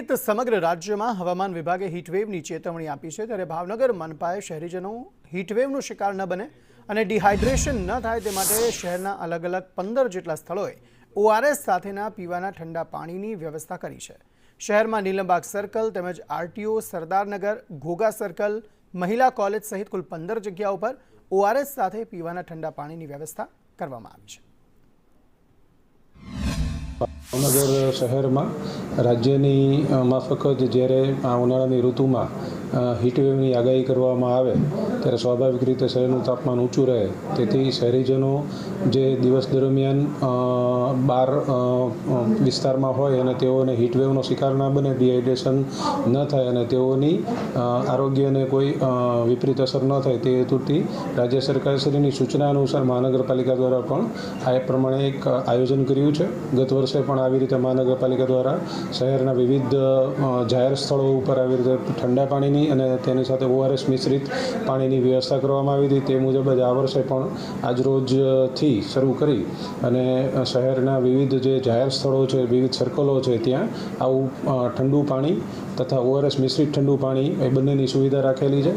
સહિત સમગ્ર રાજ્યમાં હવામાન વિભાગે હીટવેવની ચેતવણી આપી છે। ત્યારે ભાવનગર મનપાએ શહેરીજનો હીટવેવનો શિકાર ન બને અને ડિહાઇડ્રેશન ન થાય તે માટે શહેરના અલગ અલગ 15 જેટલા સ્થળોએ ઓઆરએસ સાથેના પીવાના ઠંડા પાણીની વ્યવસ્થા કરી છે। શહેરમાં નીલમબાગ સર્કલ તેમજ આરટીઓ, સરદારનગર, ઘોઘા સર્કલ, મહિલા કોલેજ સહિત કુલ 15 જગ્યાઓ પર ઓઆરએસ સાથે પીવાના ઠંડા પાણીની વ્યવસ્થા કરવામાં આવી છે। ભાવનગર શહેરમાં રાજ્યની માફક જ્યારે આ ઉનાળાની ઋતુમાં હીટવેવની આગાહી કરવામાં આવે ત્યારે સ્વાભાવિક રીતે શહેરનું તાપમાન ઊંચું રહે, તેથી શહેરીજનો જે દિવસ દરમિયાન બહાર વિસ્તારમાં હોય અને તેઓને હીટવેવનો શિકાર ના બને, ડિહાઇડ્રેશન ન થાય અને તેઓની આરોગ્યને કોઈ વિપરીત અસર ન થાય તે હેતુથી રાજ્ય સરકારશ્રીની સૂચના અનુસાર મહાનગરપાલિકા દ્વારા પણ આ પ્રમાણે એક આયોજન કર્યું છે। ગત વર્ષે પણ આવી રીતે મહાનગરપાલિકા દ્વારા શહેરના વિવિધ જાહેર સ્થળો ઉપર આવી રીતે ઠંડા પાણીની અને તેની સાથે ઓઆરએસ મિશ્રિત પાણીની વ્યવસ્થા કરવામાં આવી હતી। તે મુજબ જ આ વર્ષે પણ આજરોજથી શરૂ કરી અને શહેરના વિવિધ જે જાહેર સ્થળો છે, વિવિધ સર્કલો છે, ત્યાં આવું ઠંડુ પાણી તથા ઓઆરએસ મિશ્રિત ઠંડુ પાણી એ બંનેની સુવિધા રાખેલી છે।